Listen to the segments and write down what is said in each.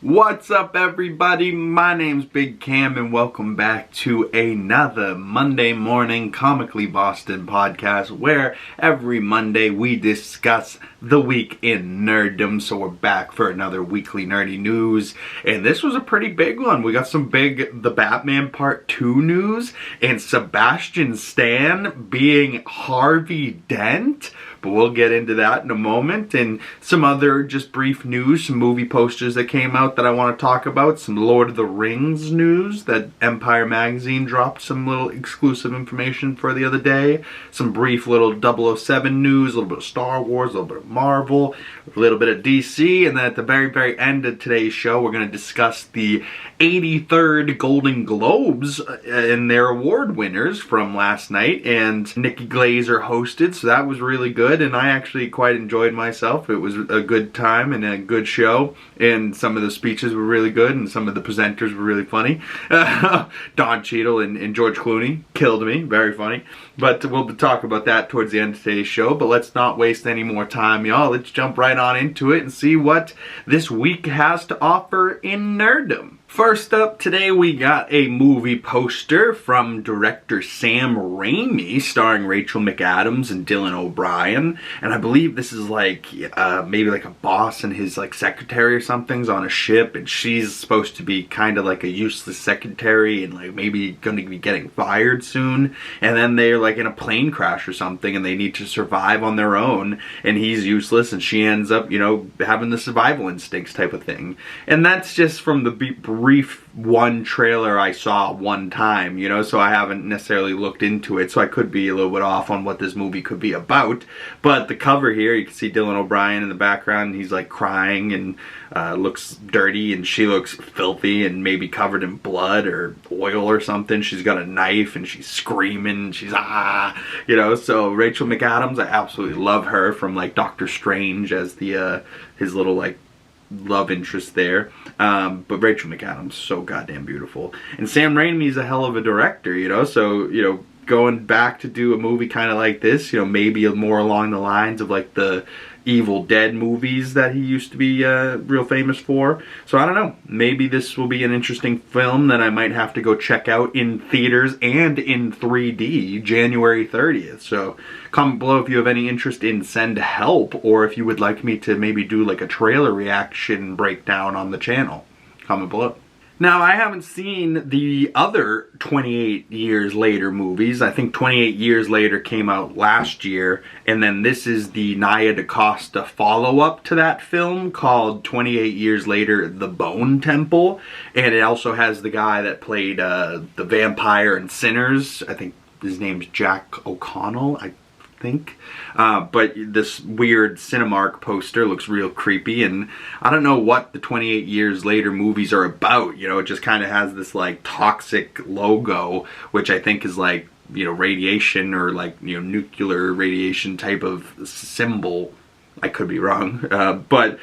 What's up, everybody? My name's Big Cam and welcome back to another Monday morning Comically Boston podcast where every Monday we discuss the week in nerddom. So we're back for another weekly nerdy news, and this was a pretty big one. We got some big The Batman Part 2 news and Sebastian Stan being Harvey Dent. But we'll get into that in a moment, and some other just brief news, some movie posters that came out that I want to talk about, some Lord of the Rings news that Empire Magazine dropped some little exclusive information for the other day, some brief little 007 news, a little bit of Star Wars, a little bit of Marvel, a little bit of DC, and then at the very end of today's show, we're going to discuss the 83rd Golden Globes and their award winners from last night, and Nikki Glazer hosted, so that was really good. And I actually quite enjoyed myself. It was a good time and a good show, and some of the speeches were really good and some of the presenters were really funny. Don Cheadle and George Clooney killed me, very funny. But we'll talk about that towards the end of today's show. But let's not waste any more time, y'all. Let's jump right on into it and see what this week has to offer in nerddom. First up today, we got a movie poster from director Sam Raimi starring Rachel McAdams and Dylan O'Brien. And I believe this is like maybe like a boss and his like secretary or something's on a ship, and she's supposed to be kind of like a useless secretary and like maybe going to be getting fired soon. And then they're like in a plane crash or something and they need to survive on their own, and he's useless and she ends up, you know, having the survival instincts type of thing. And that's just from the brief one trailer I saw one time, you know, so I haven't necessarily looked into it, so I could be a little bit off on what this movie could be about. But the cover here, you can see Dylan O'Brien in the background, he's like crying and looks dirty, and she looks filthy and maybe covered in blood or oil or something. She's got a knife and she's screaming, she's you know. So Rachel McAdams, I absolutely love her from like Doctor Strange as the his little like love interest there. But Rachel McAdams, so goddamn beautiful. And Sam Raimi's a hell of a director, you know, so, you know, going back to do a movie kind of like this, you know, maybe more along the lines of like the Evil Dead movies that he used to be real famous for. So I don't know, maybe this will be an interesting film that I might have to go check out in theaters and in 3D January 30th. So comment below if you have any interest in Send Help, or if you would like me to maybe do like a trailer reaction breakdown on the channel. Comment below. Now, I haven't seen the other 28 Years Later movies. I think 28 Years Later came out last year, and then this is the Nia DaCosta follow-up to that film called 28 Years Later, The Bone Temple. And it also has the guy that played the vampire in Sinners. I think his name's Jack O'Connell, I think. But this weird Cinemark poster looks real creepy, and I don't know what the 28 Years Later movies are about. You know, it just kind of has this like toxic logo, which I think is like, you know, radiation or like, you know, nuclear radiation type of symbol. I could be wrong, but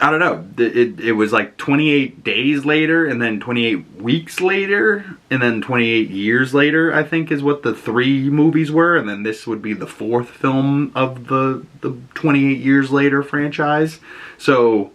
I don't know. It was like 28 days later, and then 28 weeks later, and then 28 years later, I think is what the three movies were. And then this would be the fourth film of the 28 Years Later franchise. So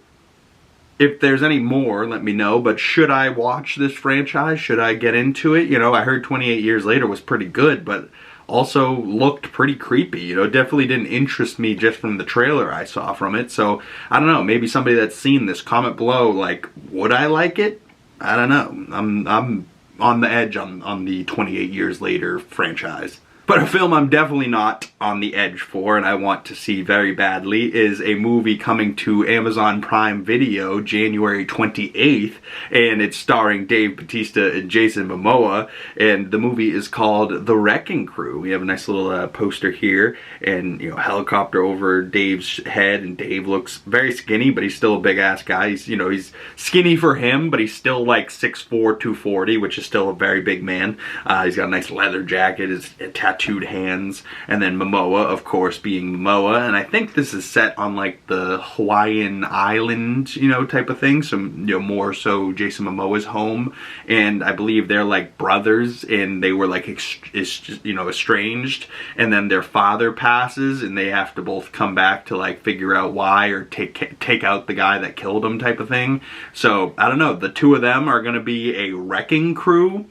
if there's any more, let me know. But should I watch this franchise? Should I get into it? You know, I heard 28 Years Later was pretty good, but also looked pretty creepy. You know, definitely didn't interest me just from the trailer I saw from it. So I don't know, maybe somebody that's seen this, comment below, like, would I like it? I don't know. I'm on the edge on the 28 Years Later franchise. But a film I'm definitely not on the edge for, and I want to see very badly, is a movie coming to Amazon Prime Video January 28th, and it's starring Dave Bautista and Jason Momoa, and the movie is called The Wrecking Crew. We have a nice little poster here, and, you know, helicopter over Dave's head, and Dave looks very skinny, but he's still a big-ass guy. He's, you know, he's skinny for him, but he's still like 6'4", 240, which is still a very big man. He's got a nice leather jacket, his tattoo tattooed hands. And then Momoa, of course, being Momoa. And I think this is set on like the Hawaiian island, you know, type of thing. So, you know, more so Jason Momoa's home. And I believe they're like brothers, and they were like, you know, estranged. And then their father passes, and they have to both come back to like figure out why, or take out the guy that killed him, type of thing. So I don't know, the two of them are going to be a wrecking crew.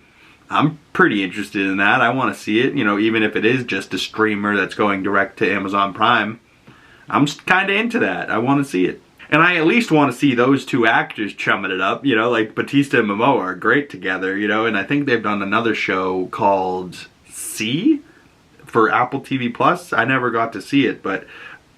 I'm pretty interested in that. I want to see it, you know, even if it is just a streamer that's going direct to Amazon Prime. I'm kind of into that. I want to see it. And I at least want to see those two actors chumming it up, you know, like Batista and Momoa are great together, you know, and I think they've done another show called C for Apple TV Plus. I never got to see it, but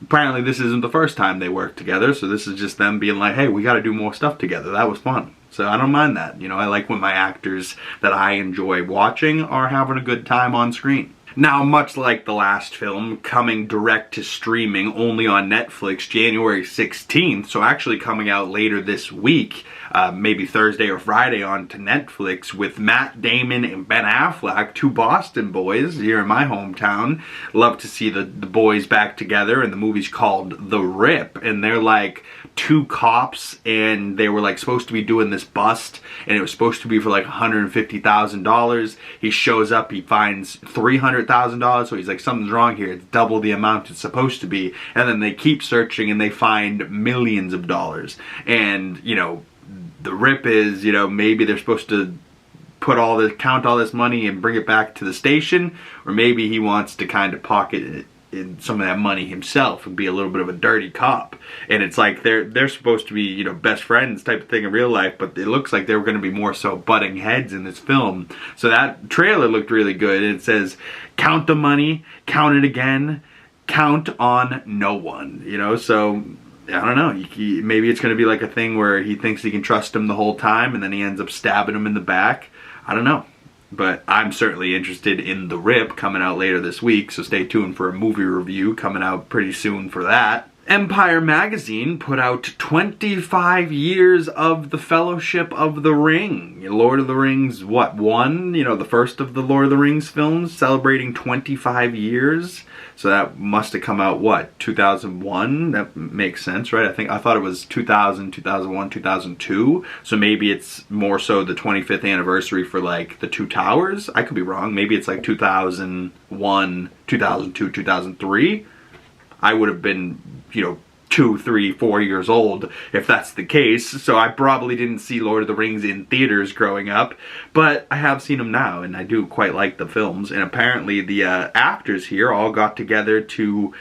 apparently this isn't the first time they worked together, so this is just them being like, hey, we got to do more stuff together. That was fun. So I don't mind that. You know, I like when my actors that I enjoy watching are having a good time on screen. Now, much like the last film, coming direct to streaming only on Netflix January 16th, so actually coming out later this week, maybe Thursday or Friday onto Netflix, with Matt Damon and Ben Affleck, two Boston boys here in my hometown. Love to see the boys back together, and the movie's called The Rip, and they're like two cops, and they were like supposed to be doing this bust, and it was supposed to be for like $150,000. He shows up, he finds $300,000, so he's like, something's wrong here, it's double the amount it's supposed to be. And then they keep searching, and they find millions of dollars. And, you know, the rip is, you know, maybe they're supposed to count all this money and bring it back to the station, or maybe he wants to kind of pocket it in some of that money himself and be a little bit of a dirty cop. And it's like they're supposed to be, you know, best friends type of thing in real life, but it looks like they were going to be more so butting heads in this film. So that trailer looked really good. It says, count the money, count it again, count on no one, you know. So I don't know, maybe it's going to be like a thing where he thinks he can trust him the whole time, and then he ends up stabbing him in the back. I don't know. But I'm certainly interested in The Rip, coming out later this week, so stay tuned for a movie review coming out pretty soon for that. Empire Magazine put out 25 years of the Fellowship of the Ring. Lord of the Rings, what, 1? You know, the first of the Lord of the Rings films, celebrating 25 years. So that must have come out, what, 2001? That makes sense, right? I thought it was 2000, 2001, 2002. So maybe it's more so the 25th anniversary for like the Two Towers. I could be wrong. Maybe it's like 2001, 2002, 2003. I would have been, you know, 2, 3, 4 years old if that's the case. So I probably didn't see Lord of the Rings in theaters growing up, but I have seen them now, and I do quite like the films. And apparently the actors here all got together to,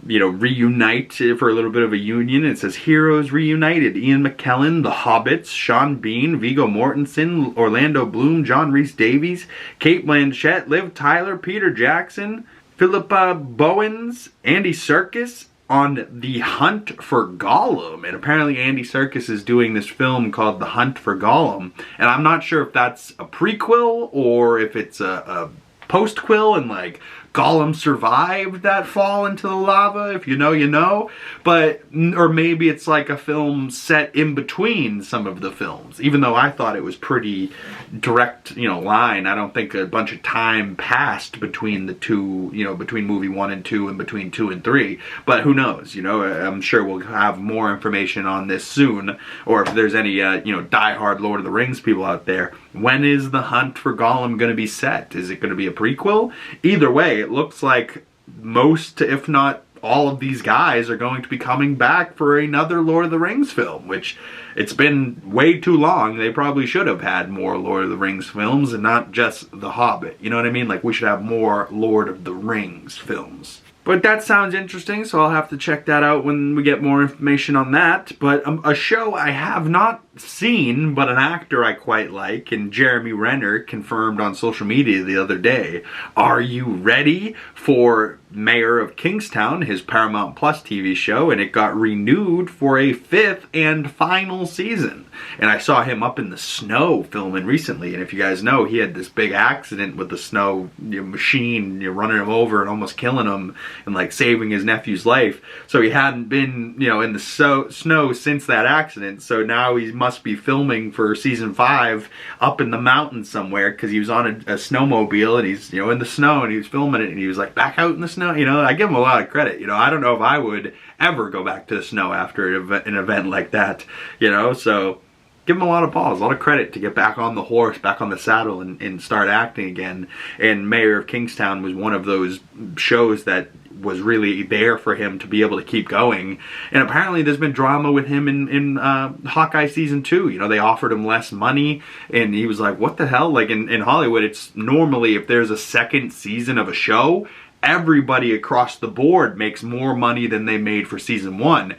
you know, reunite for a little bit of a union. It says heroes reunited: Ian McKellen, the Hobbits, Sean Bean, Viggo Mortensen, Orlando Bloom, John Rhys Davies, Cate Blanchett, Liv Tyler, Peter Jackson, Philippa Bowens, Andy Serkis, on The Hunt for Gollum. And apparently Andy Serkis is doing this film called The Hunt for Gollum. And I'm not sure if that's a prequel or if it's a postquel, and like Gollum survived that fall into the lava. If you know, you know. But, or maybe it's like a film set in between some of the films. Even though I thought it was pretty direct, you know, line. I don't think a bunch of time passed between the two, you know, between movie 1 and 2 and between 2 and 3. But who knows, you know, I'm sure we'll have more information on this soon. Or if there's any, you know, diehard Lord of the Rings people out there. When is The Hunt for Gollum going to be set? Is it going to be a prequel? Either way, it looks like most, if not all of these guys are going to be coming back for another Lord of the Rings film, which it's been way too long. They probably should have had more Lord of the Rings films and not just The Hobbit. You know what I mean? Like, we should have more Lord of the Rings films. But that sounds interesting, so I'll have to check that out when we get more information on that. But a show I have not seen, but an actor I quite like, and Jeremy Renner confirmed on social media the other day. Are you ready for Mayor of Kingstown, his Paramount Plus TV show? And it got renewed for a 5th and final season. And I saw him up in the snow filming recently, and if you guys know, he had this big accident with the snow machine running him over and almost killing him. and like saving his nephew's life. So he hadn't been, you know, in the snow since that accident. So now he must be filming for season 5 up in the mountains somewhere, because he was on a snowmobile and he's, you know, in the snow, and he was filming it, and he was like back out in the snow. You know, I give him a lot of credit. You know, I don't know if I would ever go back to the snow after an event like that, you know, so give him a lot of balls, a lot of credit to get back on the horse, back on the saddle, and start acting again. And Mayor of Kingstown was one of those shows that was really there for him to be able to keep going. And apparently there's been drama with him in Hawkeye season 2. You know, they offered him less money, and he was like, what the hell? Like in Hollywood, it's normally, if there's a second season of a show, everybody across the board makes more money than they made for season 1.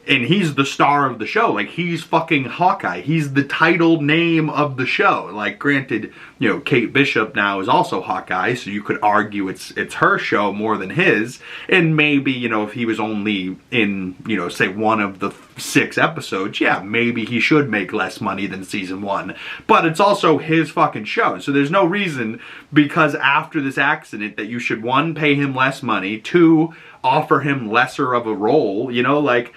And he's the star of the show. Like, he's fucking Hawkeye. He's the title name of the show. Like, granted, you know, Kate Bishop now is also Hawkeye, so you could argue it's her show more than his. And maybe, you know, if he was only in, you know, say 1 of the 6 episodes, yeah, maybe he should make less money than season 1. But it's also his fucking show. So there's no reason, because after this accident, that you should, 1, pay him less money, 2, offer him lesser of a role, you know, like...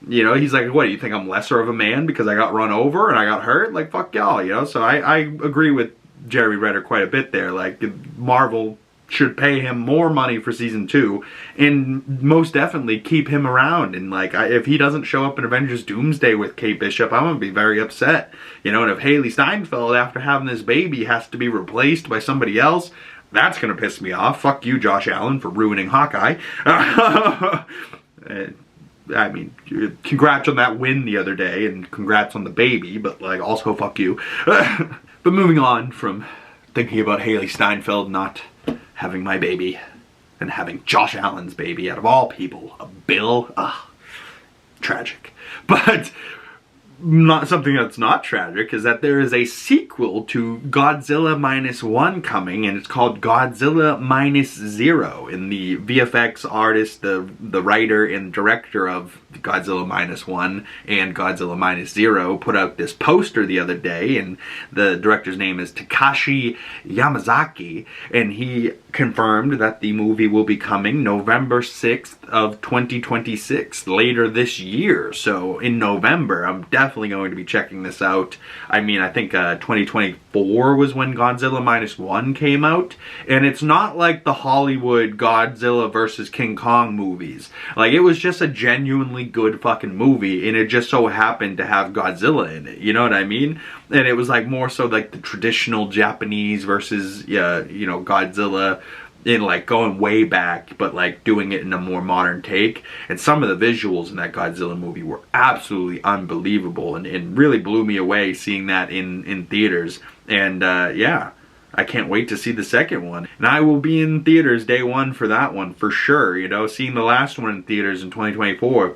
You know, he's like, what, you think I'm lesser of a man because I got run over and I got hurt? Like, fuck y'all, you know? So I agree with Jeremy Renner quite a bit there. Like, Marvel should pay him more money for season 2 and most definitely keep him around. And, like, if he doesn't show up in Avengers Doomsday with Kate Bishop, I'm going to be very upset. You know, and if Haley Steinfeld, after having this baby, has to be replaced by somebody else, that's going to piss me off. Fuck you, Josh Allen, for ruining Hawkeye. I mean, congrats on that win the other day, and congrats on the baby, but, like, also fuck you. But moving on from thinking about Haley Steinfeld not having my baby, and having Josh Allen's baby, out of all people, a Bill, tragic. But not something that's not tragic is that there is a sequel to Godzilla -1 coming, and it's called Godzilla -0. And the VFX artist, the writer and director of Godzilla -1 and Godzilla -0 put out this poster the other day, and the director's name is Takashi Yamazaki, and he confirmed that the movie will be coming November 6th of 2026, later this year. So in November, I'm definitely going to be checking this out. I mean, I think 2024 was when Godzilla -1 came out, and it's not like the Hollywood Godzilla versus King Kong movies. Like, it was just a genuinely good fucking movie, and it just so happened to have Godzilla in it, you know what I mean? And it was like more so like the traditional Japanese versus, you know, Godzilla, in like going way back, but like doing it in a more modern take. And some of the visuals in that Godzilla movie were absolutely unbelievable, and really blew me away seeing that in theaters. And yeah, I can't wait to see the second one. And I will be in theaters day 1 for that one, for sure. You know, seeing the last one in theaters in 2024,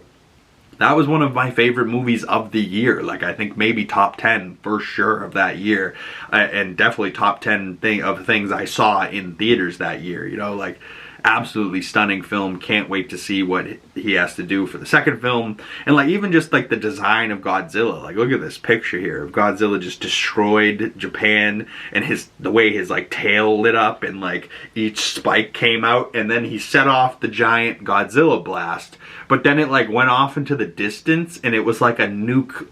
that was one of my favorite movies of the year. Like, I think maybe top 10 for sure of that year. And definitely top 10 of things I saw in theaters that year. You know, like, absolutely stunning film. Can't wait to see what he has to do for the second film. And, like, even just, like, the design of Godzilla. Like, look at this picture here of Godzilla just destroyed Japan, and the way his, like, tail lit up, and, like, each spike came out, and then he set off the giant Godzilla blast. But then it, like, went off into the distance, and it was like a nuke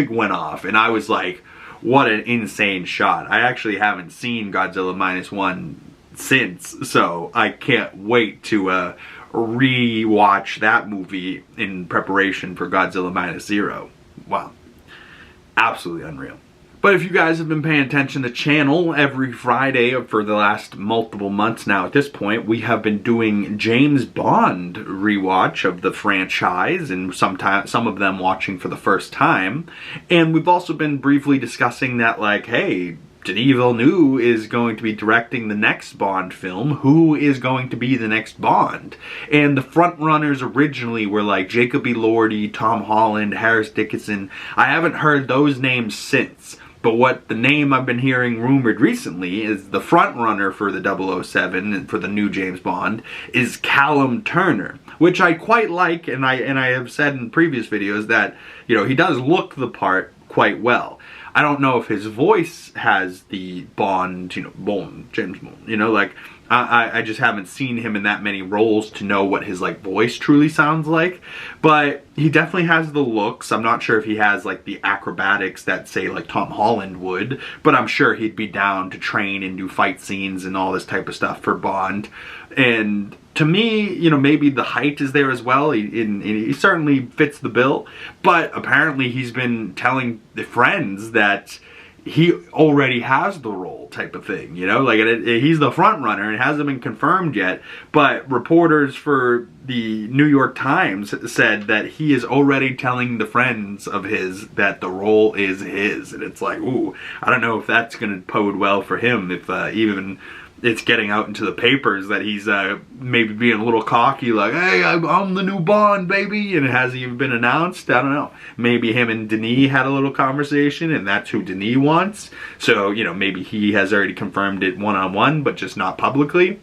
went off. And I was like, what an insane shot. I actually haven't seen Godzilla -1 since, so I can't wait to re-watch that movie in preparation for Godzilla -0. Wow. Absolutely unreal. But if you guys have been paying attention to the channel, every Friday for the last multiple months now at this point, we have been doing James Bond rewatch of the franchise, and some of them watching for the first time. And we've also been briefly discussing that, like, hey, Denis Villeneuve is going to be directing the next Bond film. Who is going to be the next Bond? And the front runners originally were like Jacob Elordi, Tom Holland, Harris Dickinson. I haven't heard those names since. But what the name I've been hearing rumored recently is the front runner for the 007 and for the new James Bond is Callum Turner, which I quite like, and I have said in previous videos that, you know, he does look the part quite well. I don't know if his voice has the Bond, you know, James Bond, you know, like, I just haven't seen him in that many roles to know what his like voice truly sounds like. But he definitely has the looks. I'm not sure if he has like the acrobatics that say like Tom Holland would, but I'm sure he'd be down to train and do fight scenes and all this type of stuff for Bond. And to me, you know, maybe the height is there as well. He certainly fits the bill. But apparently he's been telling the friends that he already has the role type of thing, you know, like he's the front runner. It hasn't been confirmed yet, but reporters for the New York Times said that he is already telling the friends of his that the role is his. And it's like, ooh, I don't know if that's going to bode well for him, if even it's getting out into the papers that he's maybe being a little cocky, like, hey, I'm the new Bond, baby, and it hasn't even been announced. I don't know. Maybe him and Denis had a little conversation, and that's who Denis wants. So, you know, maybe he has already confirmed it one-on-one, but just not publicly.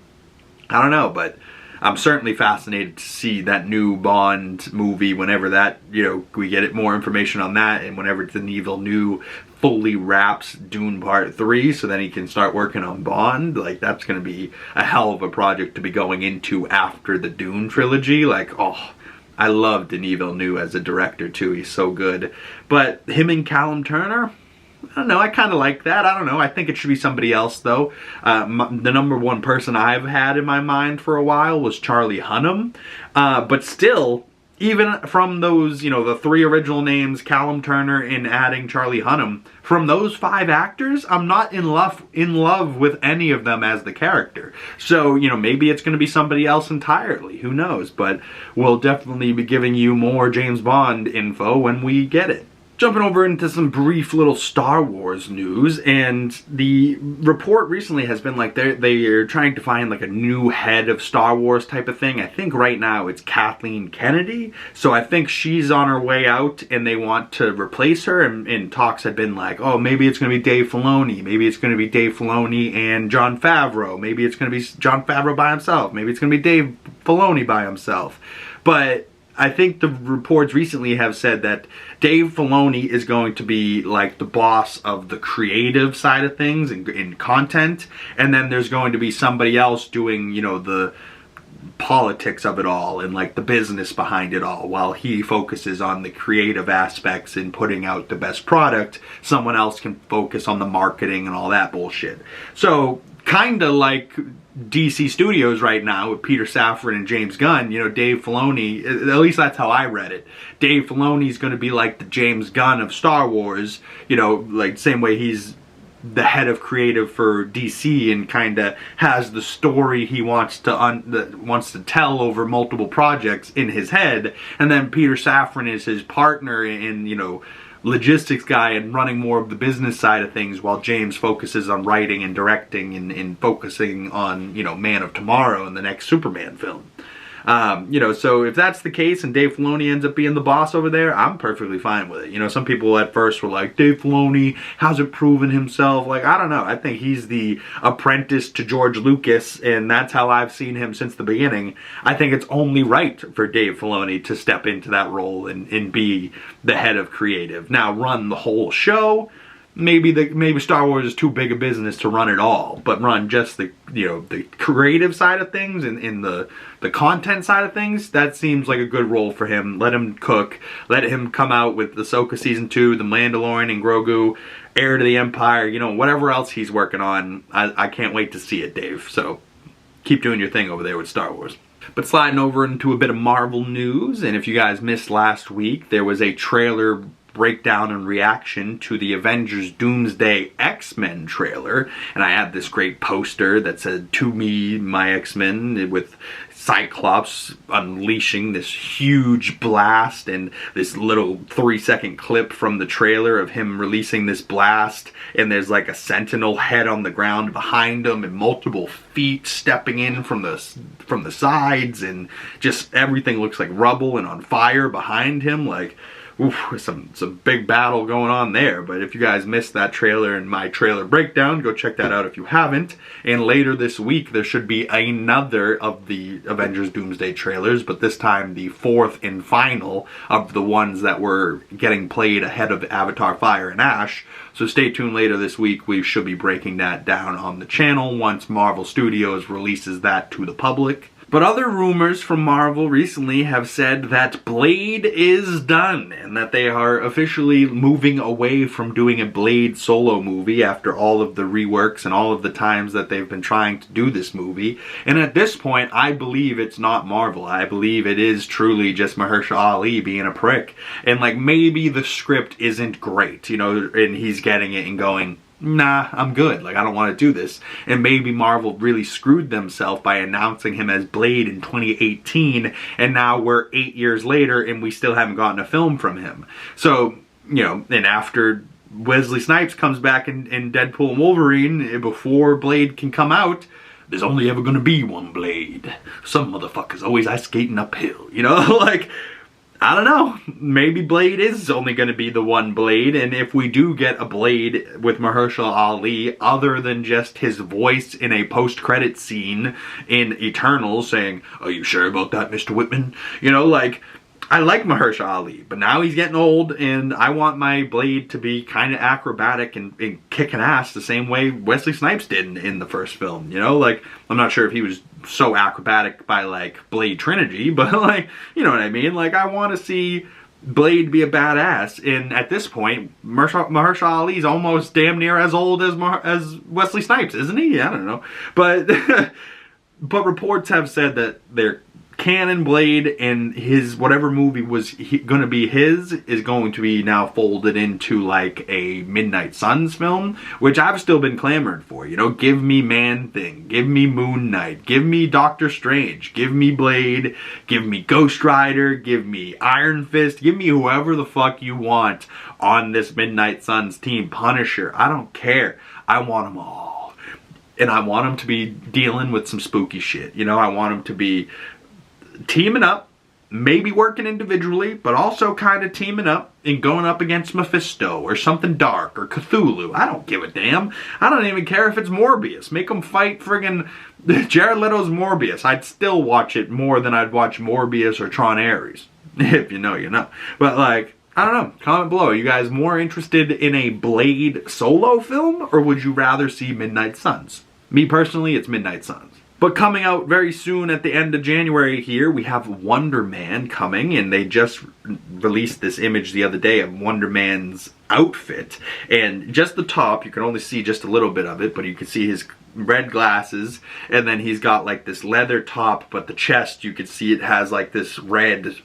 I don't know, but I'm certainly fascinated to see that new Bond movie whenever that, you know, we get more information on that, and whenever Denis Villeneuve fully wraps Dune Part 3 so then he can start working on Bond. Like, that's going to be a hell of a project to be going into after the Dune trilogy. Like, oh, I love Denis Villeneuve as a director too. He's so good. But him and Callum Turner, I don't know, I kind of like that. I don't know, I think it should be somebody else though. The number one person I've had in my mind for a while was Charlie Hunnam. But still, even from those, you know, the 3 original names, Callum Turner and adding Charlie Hunnam, from those 5 actors, I'm not in love with any of them as the character. So, you know, maybe it's going to be somebody else entirely. Who knows? But we'll definitely be giving you more James Bond info when we get it. Jumping over into some brief little Star Wars news, and the report recently has been like they're trying to find like a new head of Star Wars type of thing. I think right now it's Kathleen Kennedy, so I think she's on her way out and they want to replace her, and talks have been like, oh, maybe it's going to be Dave Filoni, maybe it's going to be Dave Filoni and Jon Favreau, maybe it's going to be Jon Favreau by himself, maybe it's going to be Dave Filoni by himself. But I think the reports recently have said that Dave Faloni is going to be like the boss of the creative side of things in content, and then there's going to be somebody else doing, you know, the politics of it all and like the business behind it all, while he focuses on the creative aspects and putting out the best product. Someone else can focus on the marketing and all that bullshit. So kind of like DC Studios right now with Peter Safran and James Gunn, you know, Dave Filoni, at least that's how I read it. Dave Filoni's going to be like the James Gunn of Star Wars, you know, like same way he's the head of creative for DC and kind of has the story he wants to tell over multiple projects in his head, and then Peter Safran is his partner in, you know, logistics guy and running more of the business side of things, while James focuses on writing and directing and focusing on, you know, Man of Tomorrow and the next Superman film. You know, so if that's the case and Dave Filoni ends up being the boss over there, I'm perfectly fine with it. You know, some people at first were like, Dave Filoni hasn't proven himself. Like, I don't know. I think he's the apprentice to George Lucas, and that's how I've seen him since the beginning. I think it's only right for Dave Filoni to step into that role and be the head of creative. Now, run the whole show. Maybe Star Wars is too big a business to run it all, but run just the, you know, the creative side of things and in the content side of things. That seems like a good role for him. Let him cook. Let him come out with Ahsoka Season 2, The Mandalorian and Grogu, Heir to the Empire, you know, whatever else he's working on. I can't wait to see it, Dave. So keep doing your thing over there with Star Wars. But sliding over into a bit of Marvel news, and if you guys missed last week, there was a trailer breakdown and reaction to the Avengers Doomsday X-Men trailer, and I had this great poster that said, "To me, my X-Men," with Cyclops unleashing this huge blast, and this little 3-second clip from the trailer of him releasing this blast, and there's like a Sentinel head on the ground behind him and multiple feet stepping in from the sides, and just everything looks like rubble and on fire behind him. Like, some big battle going on there. But if you guys missed that trailer in my trailer breakdown, go check that out if you haven't. And later this week there should be another of the Avengers Doomsday trailers, but this time the fourth and final of the ones that were getting played ahead of Avatar Fire and Ash. So stay tuned later this week. We should be breaking that down on the channel once Marvel Studios releases that to the public. But other rumors from Marvel recently have said that Blade is done and that they are officially moving away from doing a Blade solo movie after all of the reworks and all of the times that they've been trying to do this movie. And at this point, I believe it's not Marvel. I believe it is truly just Mahershala Ali being a prick. And like, maybe the script isn't great, you know, and he's getting it and going, nah, I'm good. Like, I don't want to do this. And maybe Marvel really screwed themselves by announcing him as Blade in 2018, and now we're 8 years later and we still haven't gotten a film from him. So, you know, and after Wesley Snipes comes back in Deadpool and Wolverine, before Blade can come out, there's only ever gonna be one Blade. Some motherfuckers always ice skating uphill, you know? Like, I don't know. Maybe Blade is only going to be the one Blade, and if we do get a Blade with Mahershala Ali, other than just his voice in a post-credit scene in Eternals saying, "Are you sure about that, Mr. Whitman?" You know, like, I like Mahershala Ali, but now he's getting old, and I want my Blade to be kind of acrobatic and kicking ass the same way Wesley Snipes did in the first film, you know? Like, I'm not sure if he was so acrobatic by, like, Blade Trinity, but, like, you know what I mean? Like, I want to see Blade be a badass, and at this point, Mahershala Ali's almost damn near as old as Wesley Snipes, isn't he? I don't know. But, but reports have said that they're canon Blade, and his whatever movie was going to be his is going to be now folded into like a Midnight Suns film, which I've still been clamoring for. You know, give me Man-Thing, give me Moon Knight, give me Doctor Strange, give me Blade, give me Ghost Rider, give me Iron Fist, give me whoever the fuck you want on this Midnight Suns team. Punisher, I don't care. I want them all. And I want them to be dealing with some spooky shit. You know, I want them to be teaming up, maybe working individually, but also kind of teaming up and going up against Mephisto or something dark or Cthulhu. I don't give a damn. I don't even care if it's Morbius. Make them fight friggin' Jared Leto's Morbius. I'd still watch it more than I'd watch Morbius or Tron Ares. If you know, you know. But like, I don't know. Comment below. Are you guys more interested in a Blade solo film, or would you rather see Midnight Suns? Me personally, it's Midnight Suns. But coming out very soon at the end of January here, we have Wonder Man coming, and they just released this image the other day of Wonder Man's outfit. And just the top, you can only see just a little bit of it, but you can see his red glasses, and then he's got like this leather top, but the chest, you can see it has like this red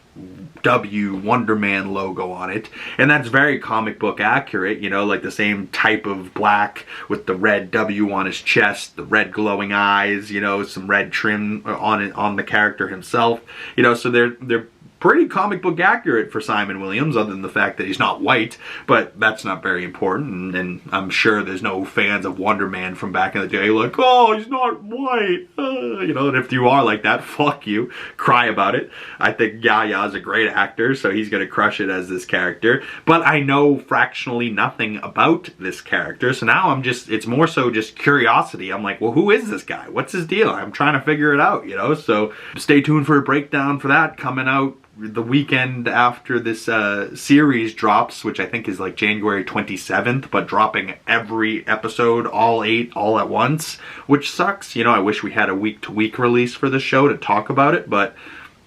W Wonder Man logo on it, and that's very comic book accurate, you know, like the same type of black with the red W on his chest, the red glowing eyes, you know, some red trim on it, on the character himself, you know, so they're pretty comic book accurate for Simon Williams, other than the fact that he's not white, but that's not very important, and I'm sure there's no fans of Wonder Man from back in the day like, oh, he's not white, you know, and if you are like that, fuck you, cry about it. I think Yaya's a great actor, so he's gonna crush it as this character, but I know fractionally nothing about this character, so now it's more so just curiosity. I'm like, well, who is this guy? What's his deal? I'm trying to figure it out, you know, so stay tuned for a breakdown for that coming out the weekend after this series drops, which I think is like January 27th, but dropping every episode, all 8, all at once, which sucks. You know, I wish we had a week-to-week release for the show to talk about it, but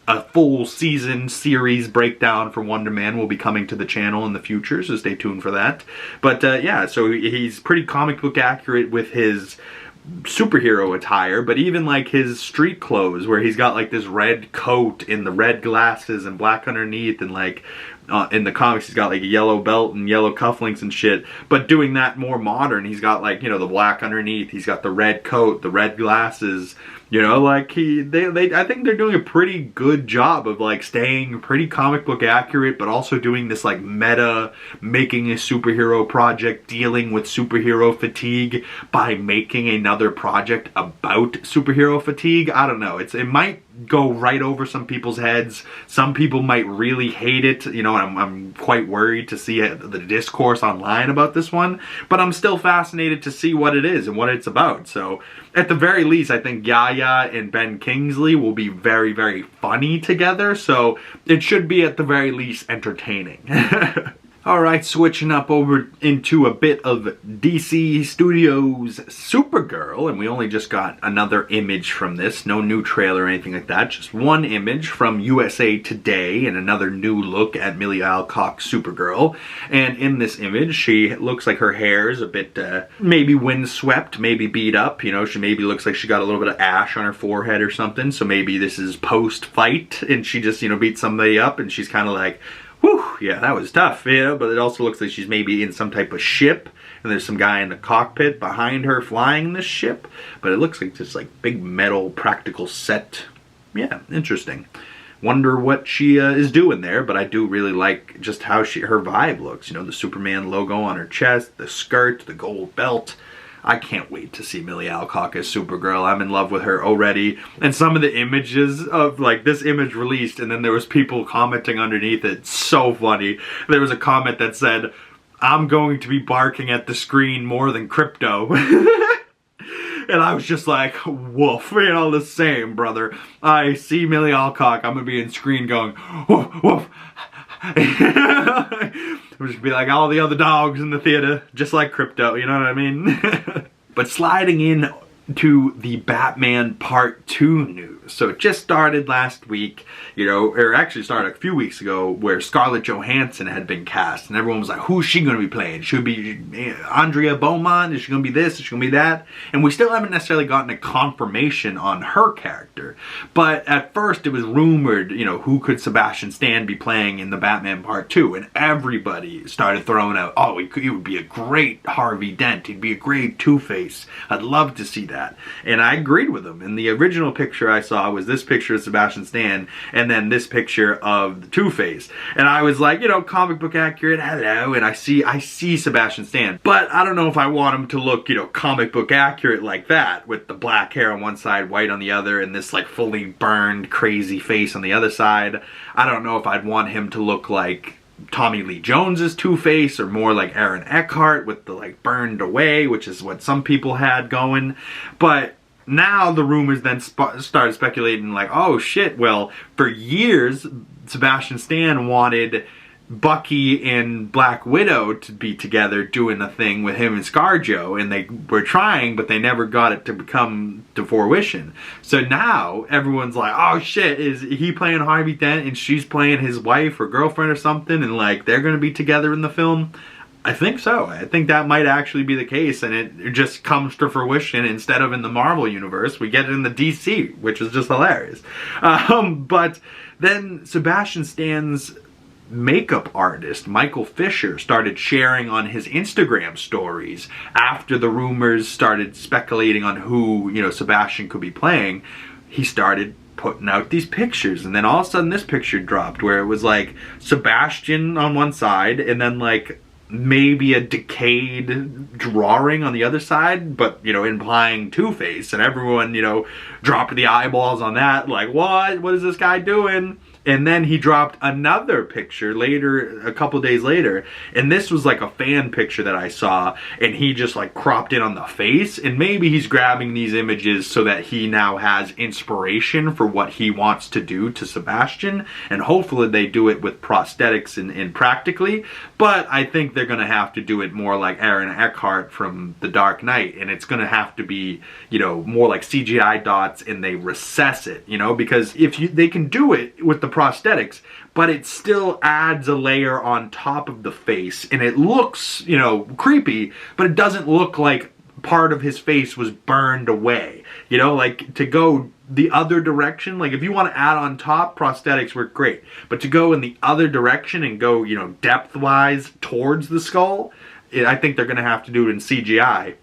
a full season series breakdown for Wonder Man will be coming to the channel in the future, so stay tuned for that. But yeah, so he's pretty comic book accurate with his superhero attire, but even like his street clothes, where he's got like this red coat and the red glasses and black underneath, and like in the comics he's got like a yellow belt and yellow cufflinks and shit, but doing that more modern, he's got like, you know, the black underneath, he's got the red coat, the red glasses, You know, like I think they're doing a pretty good job of like staying pretty comic book accurate, but also doing this like meta, making a superhero project, dealing with superhero fatigue by making another project about superhero fatigue. I don't know. It might go right over some people's heads. Some people might really hate it, you know, and I'm quite worried to see the discourse online about this one, but I'm still fascinated to see what it is and what it's about. So at the very least, I think Yaya and Ben Kingsley will be very, very funny together, so it should be at the very least entertaining. Alright, switching up over into a bit of DC Studios Supergirl, and we only just got another image from this, no new trailer or anything like that, just one image from USA Today and another new look at Millie Alcock's Supergirl. And in this image, she looks like her hair is a bit maybe windswept, maybe beat up, you know, she maybe looks like she got a little bit of ash on her forehead or something, so maybe this is post-fight and she just, you know, beat somebody up and she's kind of like, whew, yeah, that was tough, you know, but it also looks like she's maybe in some type of ship, and there's some guy in the cockpit behind her flying this ship, but it looks like this, like, big metal practical set. Yeah, interesting. Wonder what she is doing there, but I do really like just how her vibe looks, you know, the Superman logo on her chest, the skirt, the gold belt. I can't wait to see Millie Alcock as Supergirl. I'm in love with her already. And some of the images of, like, this image released, and then there was people commenting underneath it. So funny. There was a comment that said, "I'm going to be barking at the screen more than Crypto." And I was just like, woof, you know, the same, brother. I see Millie Alcock, I'm gonna be in screen going, woof, woof. It would be like all the other dogs in the theater, just like Crypto, you know what I mean? But sliding in to the Batman Part 2 news. So it just started last week, you know, or actually started a few weeks ago, where Scarlett Johansson had been cast, and everyone was like, who's she going to be playing? Should it be Andrea Beaumont? Is she going to be this? Is she going to be that? And we still haven't necessarily gotten a confirmation on her character. But at first it was rumored, you know, who could Sebastian Stan be playing in the Batman Part 2? And everybody started throwing out, oh, he would be a great Harvey Dent. He'd be a great Two-Face. I'd love to see that. And I agreed with them. And the original picture I saw was this picture of Sebastian Stan, and then this picture of the Two-Face. And I was like, you know, comic book accurate, hello, and I see Sebastian Stan. But I don't know if I want him to look, you know, comic book accurate like that, with the black hair on one side, white on the other, and this like fully burned, crazy face on the other side. I don't know if I'd want him to look like Tommy Lee Jones's Two-Face, or more like Aaron Eckhart with the like burned away, which is what some people had going. But now the rumors then started speculating like, oh shit, well, for years Sebastian Stan wanted Bucky and Black Widow to be together doing a thing with him and ScarJo, and they were trying, but they never got it to come to fruition. So now everyone's like, oh shit, is he playing Harvey Dent and she's playing his wife or girlfriend or something, and like they're gonna be together in the film? I think so. I think that might actually be the case, and it just comes to fruition. Instead of in the Marvel universe, we get it in the DC, which is just hilarious. But then Sebastian Stan's makeup artist, Michael Fisher, started sharing on his Instagram stories after the rumors started speculating on who, you know, Sebastian could be playing. He started putting out these pictures, and then all of a sudden this picture dropped where it was like Sebastian on one side, and then like maybe a decayed drawing on the other side, but, you know, implying Two-Face, and everyone, you know, dropped the eyeballs on that, like, what is this guy doing? And then he dropped another picture later, a couple days later, and this was like a fan picture that I saw, and he just like cropped in on the face, and maybe he's grabbing these images so that he now has inspiration for what he wants to do to Sebastian, and hopefully they do it with prosthetics and practically, but I think they're gonna have to do it more like Aaron Eckhart from The Dark Knight, and it's gonna have to be, you know, more like CGI dots, and they recess it, you know, because if they can do it with the prosthetics, but it still adds a layer on top of the face, and it looks, you know, creepy, but it doesn't look like part of his face was burned away, you know, like to go the other direction, like if you want to add on top, prosthetics work great, but to go in the other direction and go, you know, depth wise towards the skull, I think they're gonna have to do it in CGI.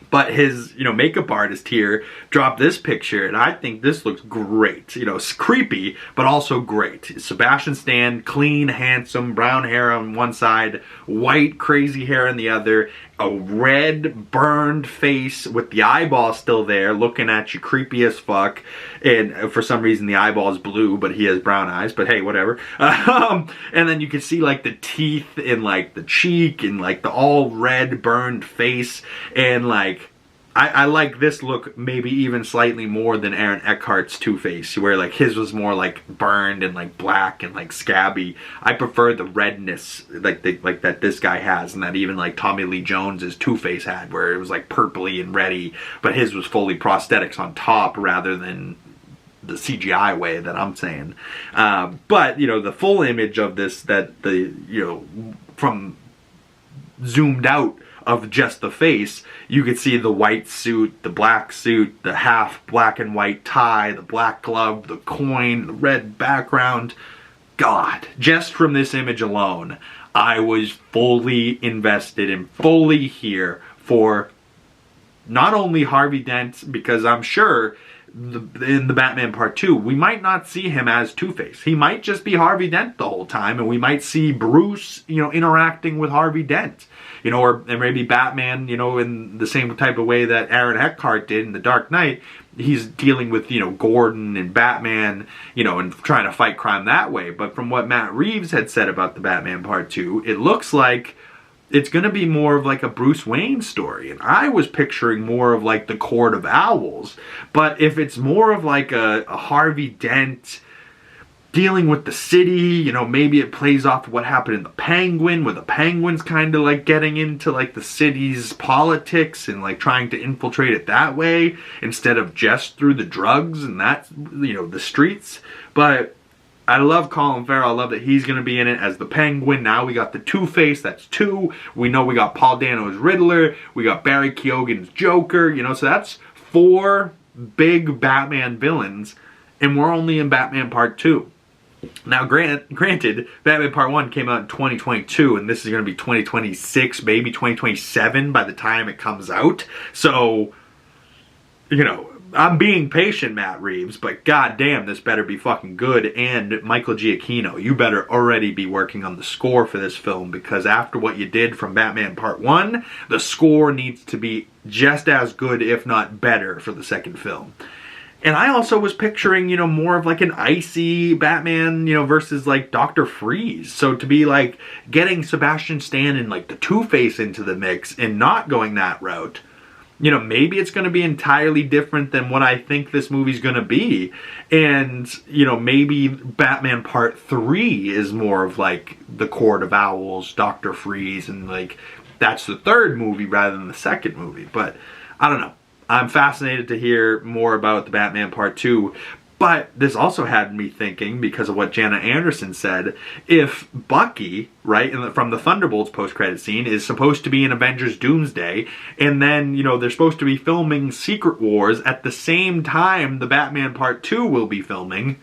But his, makeup artist here dropped this picture, and I think this looks great. It's creepy, but also great. Sebastian Stan, clean, handsome, brown hair on one side, white, crazy hair on the other, a red, burned face with the eyeball still there, looking at you creepy as fuck. And for some reason, the eyeball is blue, but he has brown eyes. But hey, whatever. And then you can see, like, the teeth and, like, the cheek and, like, the all red, burned face. And, like, I like this look maybe even slightly more than Aaron Eckhart's Two-Face, where like his was more like burned and like black and like scabby. I prefer the redness like that this guy has, and that even like Tommy Lee Jones's Two-Face had, where it was like purpley and reddy, but his was fully prosthetics on top rather than the CGI way that I'm saying. But the full image of this, that from zoomed out of just the face, you could see the white suit, the black suit, the half black and white tie, the black glove, the coin, the red background. God, just from this image alone, I was fully invested and fully here for not only Harvey Dent, because I'm sure in the Batman Part 2, we might not see him as Two-Face. He might just be Harvey Dent the whole time, and we might see Bruce, interacting with Harvey Dent. Or maybe Batman, in the same type of way that Aaron Eckhart did in The Dark Knight. He's dealing with, Gordon and Batman, and trying to fight crime that way. But from what Matt Reeves had said about the Batman Part 2, it looks like it's going to be more of like a Bruce Wayne story. And I was picturing more of like the Court of Owls. But if it's more of like a Harvey Dent dealing with the city, maybe it plays off what happened in the Penguin, where the Penguin's kind of like getting into like the city's politics and like trying to infiltrate it that way instead of just through the drugs and that, the streets. But I love Colin Farrell. I love that he's going to be in it as the Penguin. Now we got the Two-Face. That's 2. We know we got Paul Dano's Riddler. We got Barry Keoghan's Joker. So that's 4 big Batman villains. And we're only in Batman Part 2. Now, granted, Batman Part 1 came out in 2022. And this is going to be 2026, maybe 2027 by the time it comes out. So, I'm being patient, Matt Reeves, but goddamn, this better be fucking good. And Michael Giacchino, you better already be working on the score for this film, because after what you did from Batman Part 1, the score needs to be just as good, if not better, for the second film. And I also was picturing, more of like an icy Batman, versus like Dr. Freeze. So to be like getting Sebastian Stan and like the Two-Face into the mix and not going that route, maybe it's going to be entirely different than what I think this movie's going to be. And, maybe Batman Part 3 is more of like the Court of Owls, Dr. Freeze, and like that's the third movie rather than the second movie. But I don't know. I'm fascinated to hear more about the Batman Part 2. But this also had me thinking, because of what Jana Anderson said, if Bucky, right, from the Thunderbolts post-credit scene, is supposed to be in Avengers Doomsday, and then, they're supposed to be filming Secret Wars at the same time the Batman Part 2 will be filming,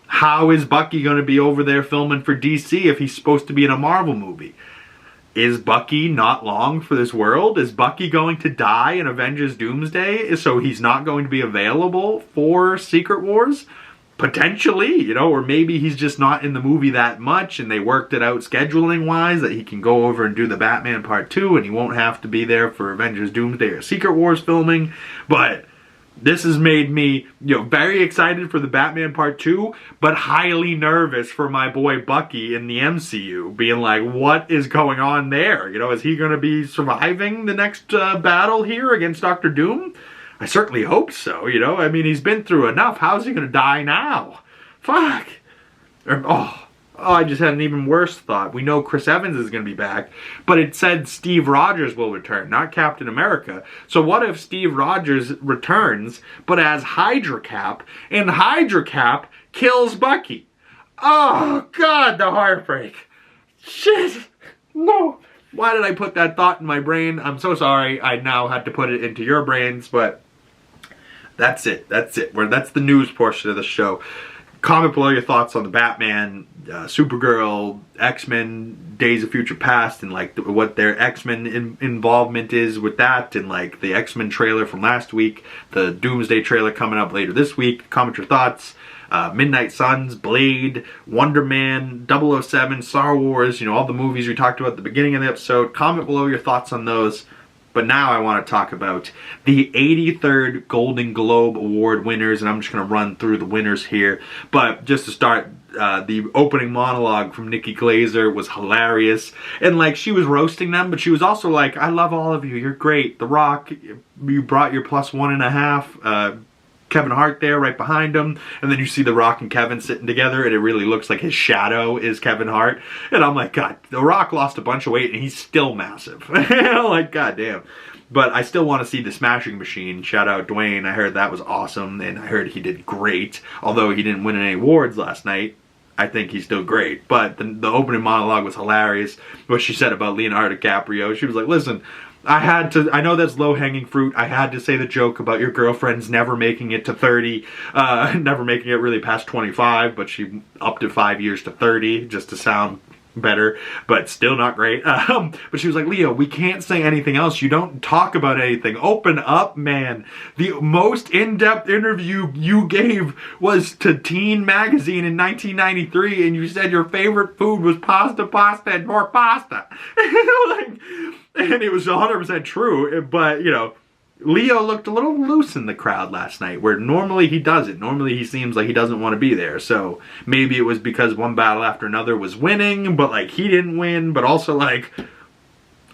how is Bucky going to be over there filming for DC if he's supposed to be in a Marvel movie? Is Bucky not long for this world? Is Bucky going to die in Avengers Doomsday, so he's not going to be available for Secret Wars? Potentially, or maybe he's just not in the movie that much and they worked it out scheduling-wise that he can go over and do the Batman Part 2 and he won't have to be there for Avengers Doomsday or Secret Wars filming. But this has made me, very excited for the Batman Part 2, but highly nervous for my boy Bucky in the MCU, being like, what is going on there? Is he going to be surviving the next battle here against Doctor Doom? I certainly hope so, I mean, he's been through enough. How's he going to die now? Fuck. I just had an even worse thought. We know Chris Evans is going to be back, but it said Steve Rogers will return, not Captain America. So what if Steve Rogers returns, but as Hydra Cap, and Hydra Cap kills Bucky? Oh, God, the heartbreak. Shit. No. Why did I put that thought in my brain? I'm so sorry. I now had to put it into your brains, but that's it. That's it. That's the news portion of the show. Comment below your thoughts on the Batman, Supergirl, X-Men, Days of Future Past, and like what their X-Men involvement is with that, and like the X-Men trailer from last week, the Doomsday trailer coming up later this week. Comment your thoughts. Midnight Suns, Blade, Wonder Man, 007, Star Wars, you know, all the movies we talked about at the beginning of the episode. Comment below your thoughts on those. But now I want to talk about the 83rd Golden Globe Award winners, and I'm just going to run through the winners here. But just to start, the opening monologue from Nikki Glaser was hilarious. And like, she was roasting them, but she was also like, I love all of you, you're great. The Rock, you brought your +1.5. Kevin Hart there right behind him, and then you see The Rock and Kevin sitting together, and it really looks like his shadow is Kevin Hart. And I'm like, God, The Rock lost a bunch of weight and he's still massive. Like, God damn. But I still want to see the Smashing Machine. Shout out Dwayne. I heard that was awesome, and I heard he did great. Although he didn't win any awards last night, I think he's still great. But the opening monologue was hilarious. What she said about Leonardo DiCaprio, she was like, listen, I know that's low-hanging fruit. I had to say the joke about your girlfriend's never making it to 30, never making it really past 25, but she upped to 5 years to 30 just to sound better, but still not great. But she was like, Leo, we can't say anything else. You don't talk about anything. Open up, man. The most in-depth interview you gave was to Teen Magazine in 1993, and you said your favorite food was pasta, and more pasta. Like, and it was 100% true, but, you know, Leo looked a little loose in the crowd last night, where normally he doesn't. Normally he seems like he doesn't want to be there. So maybe it was because one battle after another was winning, but like he didn't win. But also like,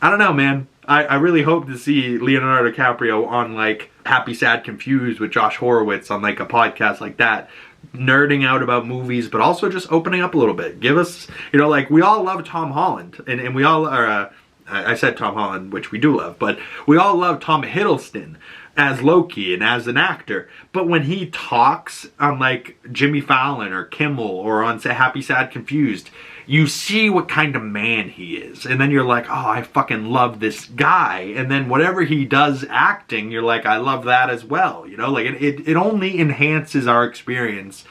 I don't know, man. I really hope to see Leonardo DiCaprio on like Happy, Sad, Confused with Josh Horowitz on like a podcast like that, nerding out about movies, but also just opening up a little bit. Give us, you know, like we all love Tom Holland, and we all are... I said Tom Holland, which we do love, but we all love Tom Hiddleston as Loki and as an actor. But when he talks on like Jimmy Fallon or Kimmel or on Happy, Sad, Confused, you see what kind of man he is. And then you're like, oh, I fucking love this guy. And then whatever he does acting, you're like, I love that as well. You know, like it only enhances our experience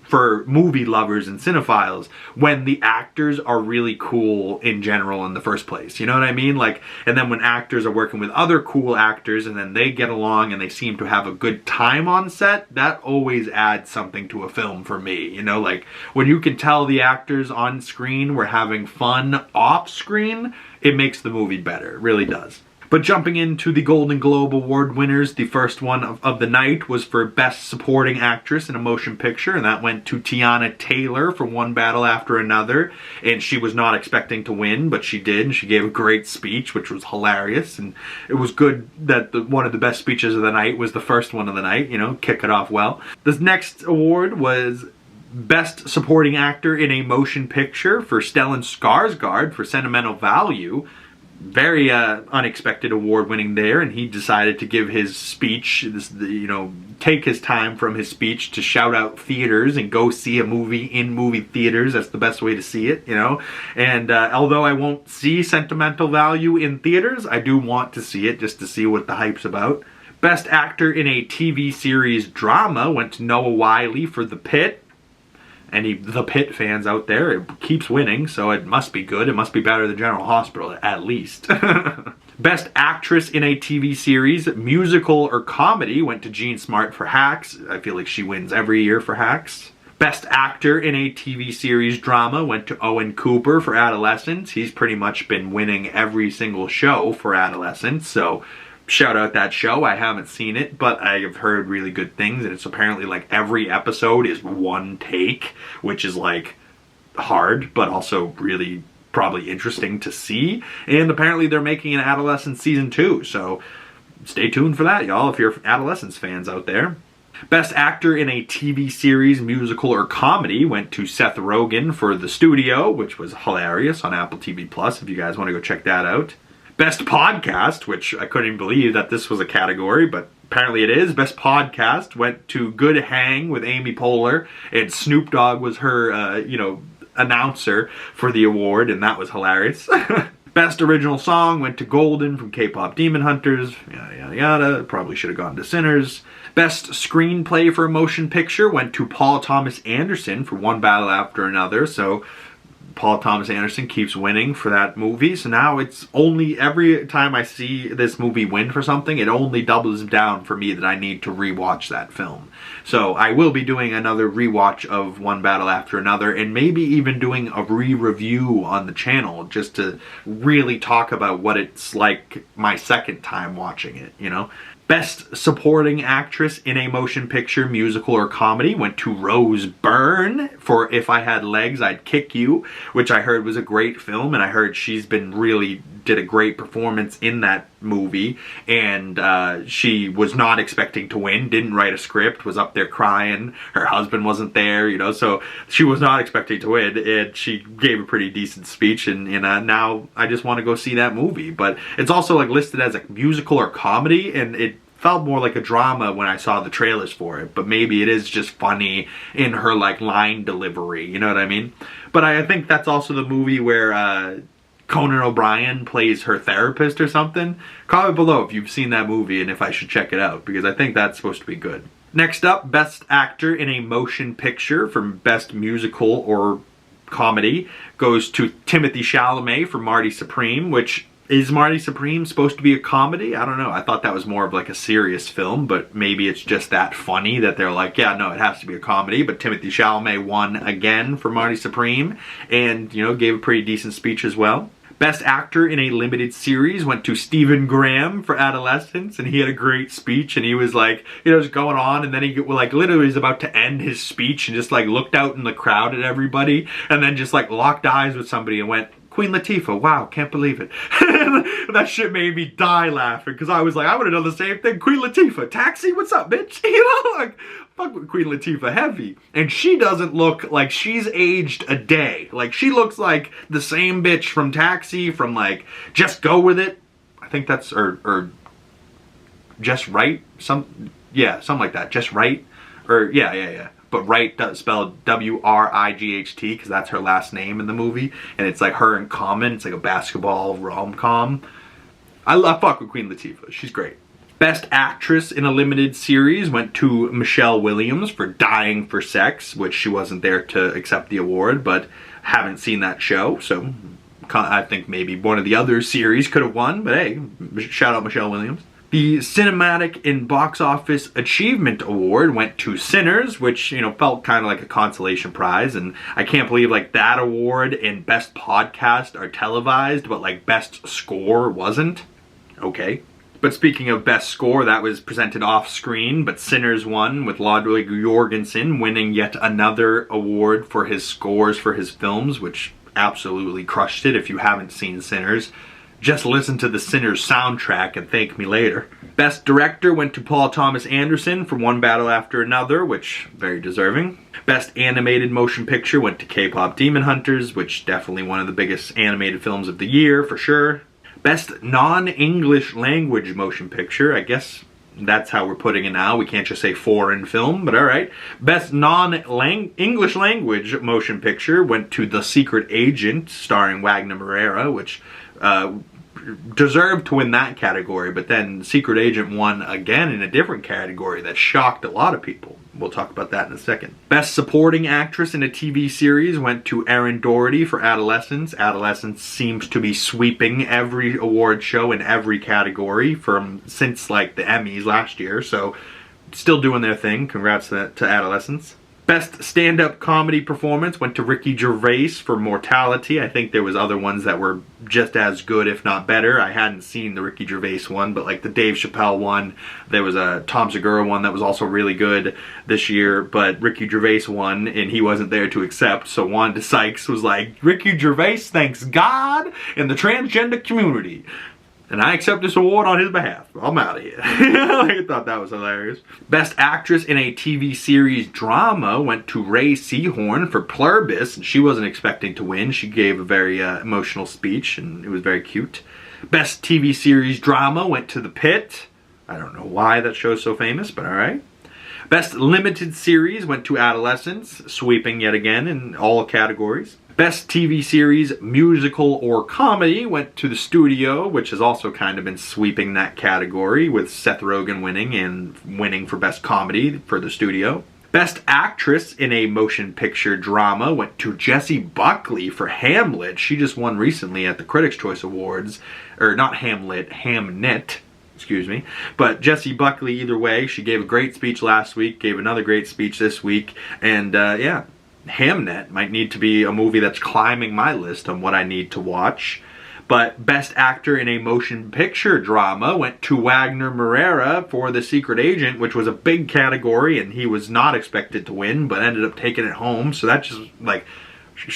for movie lovers and cinephiles when the actors are really cool in general in the first place. You know what I mean? Like, and then when actors are working with other cool actors and then they get along and they seem to have a good time on set, that always adds something to a film for me. You know, like when you can tell the actors on screen were having fun off screen, it makes the movie better. It really does. But jumping into the Golden Globe Award winners, the first one of the night was for Best Supporting Actress in a Motion Picture, and that went to Tiana Taylor for One Battle After Another. And she was not expecting to win, but she did, and she gave a great speech, which was hilarious. And it was good that one of the best speeches of the night was the first one of the night, you know, kick it off well. This next award was Best Supporting Actor in a Motion Picture for Stellan Skarsgård for Sentimental Value. Very unexpected award winning there, and he decided to give his speech, you know, take his time from his speech to shout out theaters and go see a movie in movie theaters. That's the best way to see it, you know. And although I won't see Sentimental Value in theaters, I do want to see it just to see what the hype's about. Best Actor in a TV Series Drama went to Noah Wyle for The Pit. Any The Pit fans out there, it keeps winning, so it must be good. It must be better than General Hospital, at least. Best Actress in a TV Series, Musical or Comedy went to Jean Smart for Hacks. I feel like she wins every year for Hacks. Best Actor in a TV Series Drama went to Owen Cooper for Adolescence. He's pretty much been winning every single show for Adolescence, so shout out that show. I haven't seen it, but I have heard really good things, and it's apparently like every episode is one take, which is like hard, but also really probably interesting to see. And apparently they're making an Adolescence season 2, so stay tuned for that, y'all, if you're Adolescence fans out there. Best Actor in a TV Series, Musical or Comedy went to Seth Rogen for The Studio, which was hilarious on Apple TV Plus, if you guys want to go check that out. Best Podcast, which I couldn't even believe that this was a category, but apparently it is. Best Podcast went to Good Hang with Amy Poehler, and Snoop Dogg was her, you know, announcer for the award, and that was hilarious. Best original song went to Golden from K-Pop Demon Hunters, yada yada yada, probably should have gone to Sinners. Best screenplay for a motion picture went to Paul Thomas Anderson for One Battle After Another, so Paul Thomas Anderson keeps winning for that movie, so now it's only every time I see this movie win for something, it only doubles down for me that I need to rewatch that film. So I will be doing another rewatch of One Battle After Another, and maybe even doing a re-review on the channel, just to really talk about what it's like my second time watching it, you know? Best Supporting Actress in a Motion Picture, Musical, or Comedy went to Rose Byrne for If I Had Legs, I'd Kick You, which I heard was a great film, and I heard she's been really did a great performance in that movie, and she was not expecting to win, didn't write a script, was up there crying, her husband wasn't there, you know, so she was not expecting to win, and she gave a pretty decent speech, and now I just want to go see that movie. But it's also like listed as a musical or comedy, and it felt more like a drama when I saw the trailers for it, but maybe it is just funny in her like line delivery, you know what I mean? But I think that's also the movie where Conan O'Brien plays her therapist or something. Comment below if you've seen that movie and if I should check it out, because I think that's supposed to be good. Next up, Best Actor in a Motion Picture from Best Musical or Comedy goes to Timothée Chalamet for Marty Supreme, which is Marty Supreme supposed to be a comedy? I don't know. I thought that was more of like a serious film, but maybe it's just that funny that they're like, yeah, no, it has to be a comedy. But Timothée Chalamet won again for Marty Supreme and, you know, gave a pretty decent speech as well. Best Actor in a Limited Series went to Stephen Graham for Adolescence, and he had a great speech, and he was like, you know, just going on, and then he like literally was about to end his speech and just like looked out in the crowd at everybody, and then just like locked eyes with somebody and went, Queen Latifah, wow, can't believe it. That shit made me die laughing, because I was like, I would have done the same thing. Queen Latifah, Taxi, what's up, bitch? You know, like, fuck with Queen Latifah heavy. And she doesn't look like she's aged a day. Like, she looks like the same bitch from Taxi, from like, Just Go With It. I think that's, or Just Right? Something like that. Just Right? Or, yeah. But Wright spelled W-R-I-G-H-T, because that's her last name in the movie. And it's like her and Common. It's like a basketball rom-com. I fuck with Queen Latifah. She's great. Best Actress in a Limited Series went to Michelle Williams for Dying for Sex, which she wasn't there to accept the award, but haven't seen that show. So I think maybe one of the other series could have won. But hey, shout out Michelle Williams. The Cinematic and Box Office Achievement Award went to Sinners, which, you know, felt kind of like a consolation prize. And I can't believe, like, that award and Best Podcast are televised, but, like, Best Score wasn't. Okay. But speaking of Best Score, that was presented off-screen, but Sinners won, with Ludwig Göransson winning yet another award for his scores for his films, which absolutely crushed it. If you haven't seen Sinners, just listen to the Sinners soundtrack and thank me later. Best Director went to Paul Thomas Anderson for One Battle After Another, which, very deserving. Best Animated Motion Picture went to K-Pop Demon Hunters, which definitely one of the biggest animated films of the year, for sure. Best Non-English Language Motion Picture, I guess that's how we're putting it now. We can't just say foreign film, but alright. Best Non-English Language Motion Picture went to The Secret Agent, starring Wagner Moreira, which deserved to win that category, but then Secret Agent won again in a different category that shocked a lot of people. We'll talk about that in a second. Best Supporting Actress in a TV Series went to Erin Doherty for Adolescence. Adolescence seems to be sweeping every award show in every category since like the Emmys last year, so still doing their thing. Congrats to Adolescence. Best Stand-Up Comedy Performance went to Ricky Gervais for Mortality. I think there was other ones that were just as good, if not better. I hadn't seen the Ricky Gervais one, but like the Dave Chappelle one, there was a Tom Segura one that was also really good this year, but Ricky Gervais won, and he wasn't there to accept, so Wanda Sykes was like, Ricky Gervais thanks God and the transgender community, and I accept this award on his behalf. I'm out of here. I thought that was hilarious. Best Actress in a TV Series Drama went to Ray Seahorn for Pluribus, and she wasn't expecting to win. She gave a very emotional speech, and it was very cute. Best TV Series Drama went to The Pit. I don't know why that show's so famous, but alright. Best Limited Series went to Adolescence, sweeping yet again in all categories. Best TV series, musical or comedy went to The Studio, which has also kind of been sweeping that category, with Seth Rogen winning and winning for Best Comedy for The Studio. Best Actress in a Motion Picture Drama went to Jessie Buckley for Hamlet. She just won recently at the Critics' Choice Awards. Or not Hamlet, Hamnet. Excuse me. But Jessie Buckley, either way, she gave a great speech last week, gave another great speech this week. And yeah, Hamnet might need to be a movie that's climbing my list on what I need to watch. But Best Actor in a Motion Picture Drama went to Wagner Moreira for The Secret Agent, which was a big category, and he was not expected to win, but ended up taking it home. So that just, like,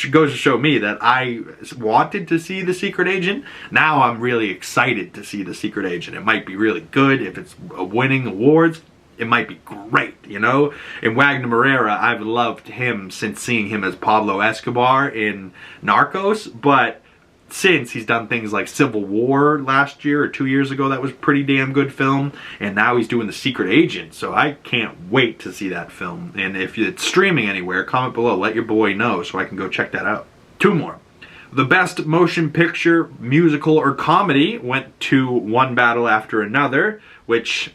goes to show me that I wanted to see The Secret Agent. Now I'm really excited to see The Secret Agent. It might be really good. If it's winning awards, it might be great, you know? And Wagner Moreira, I've loved him since seeing him as Pablo Escobar in Narcos, but since he's done things like Civil War last year or 2 years ago, that was a pretty damn good film, and now he's doing The Secret Agent, so I can't wait to see that film. And if it's streaming anywhere, comment below, let your boy know so I can go check that out. Two more. The Best Motion Picture, Musical or Comedy went to One Battle After Another, which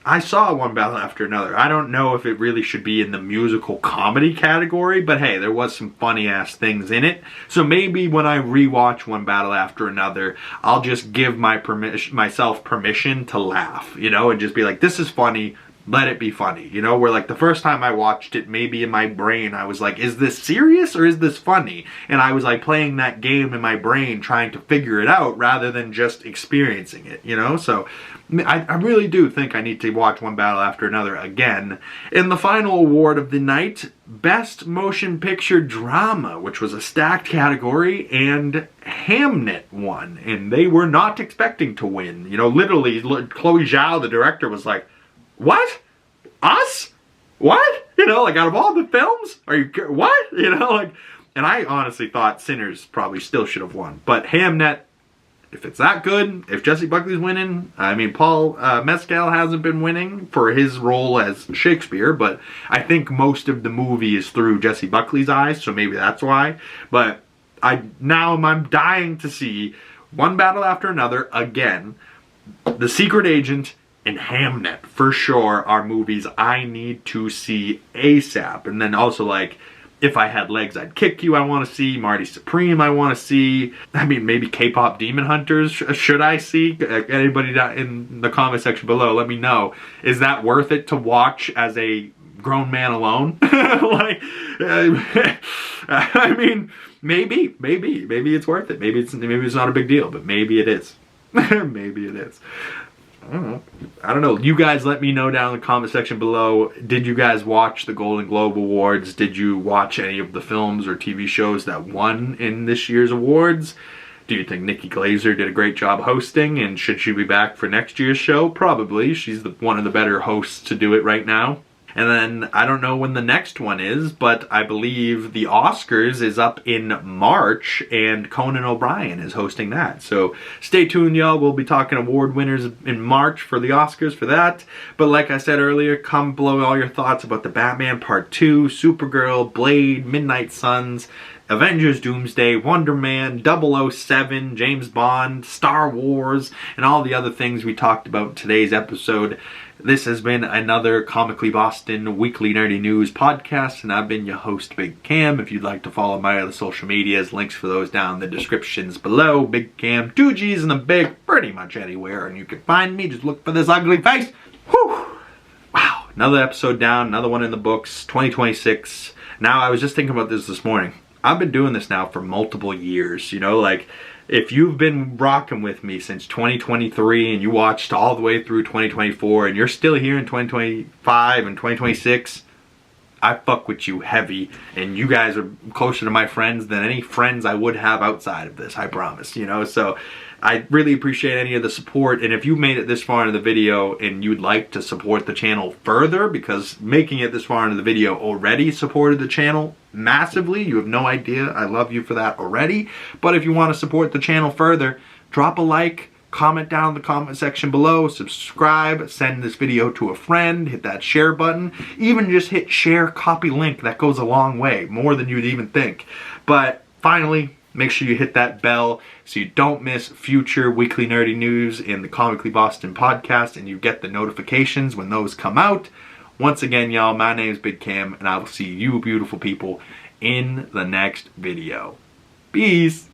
I saw One Battle After Another. I don't know if it really should be in the musical comedy category, but hey, there was some funny ass things in it. So maybe when I rewatch One Battle After Another, I'll just give myself permission to laugh, you know, and just be like, this is funny, let it be funny, you know, where like the first time I watched it, maybe in my brain I was like, is this serious or is this funny? And I was like playing that game in my brain trying to figure it out rather than just experiencing it, you know? So I really do think I need to watch One Battle After Another again. In the final award of the night, Best Motion Picture Drama, which was a stacked category, and Hamnet won, and they were not expecting to win. You know, literally, Chloe Zhao, the director, was like, what? Us? What? You know, like, out of all the films? Are you, what? You know, like, and I honestly thought Sinners probably still should have won. But Hamnet, if it's that good, if Jessie Buckley's winning, I mean, Paul Mescal hasn't been winning for his role as Shakespeare, but I think most of the movie is through Jessie Buckley's eyes, so maybe that's why. But I'm dying to see One Battle After Another again, The Secret Agent, and Hamnet, for sure, are movies I need to see ASAP. And then also, like, If I Had Legs, I'd Kick You, I want to see. Marty Supreme, I want to see. I mean, maybe K-Pop Demon Hunters, should I see? Anybody in the comment section below, let me know. Is that worth it to watch as a grown man alone? Like, I mean, maybe it's worth it. Maybe it's not a big deal, but maybe it is. Maybe it is. I don't know. You guys let me know down in the comment section below. Did you guys watch the Golden Globe Awards? Did you watch any of the films or TV shows that won in this year's awards? Do you think Nikki Glaser did a great job hosting, and should she be back for next year's show? Probably. She's one of the better hosts to do it right now. And then, I don't know when the next one is, but I believe the Oscars is up in March, and Conan O'Brien is hosting that. So, stay tuned, y'all. We'll be talking award winners in March for the Oscars for that. But like I said earlier, comment below all your thoughts about the Batman Part 2, Supergirl, Blade, Midnight Suns, Avengers Doomsday, Wonder Man, 007, James Bond, Star Wars, and all the other things we talked about in today's episode. This has been another Comically Boston Weekly Nerdy News podcast, and I've been your host, Big Cam. If you'd like to follow my other social medias, links for those down in the descriptions below. Big Cam, 2 G's and a big, pretty much anywhere, and you can find me. Just look for this ugly face. Whew! Wow, another episode down, another one in the books, 2026. Now, I was just thinking about this morning. I've been doing this now for multiple years, you know, like, if you've been rocking with me since 2023 and you watched all the way through 2024 and you're still here in 2025 and 2026, I fuck with you heavy, and you guys are closer to my friends than any friends I would have outside of this, I promise, you know. So I really appreciate any of the support, and if you made it this far into the video and you'd like to support the channel further, because making it this far into the video already supported the channel massively, you have no idea, I love you for that already. But if you want to support the channel further, drop a like, comment down in the comment section below, subscribe, send this video to a friend, hit that share button, even just hit share, copy link. That goes a long way, more than you'd even think. But finally, make sure you hit that bell so you don't miss future weekly nerdy news in the Comically Boston podcast and you get the notifications when those come out. Once again, y'all, my name is Big Cam and I will see you beautiful people in the next video. Peace!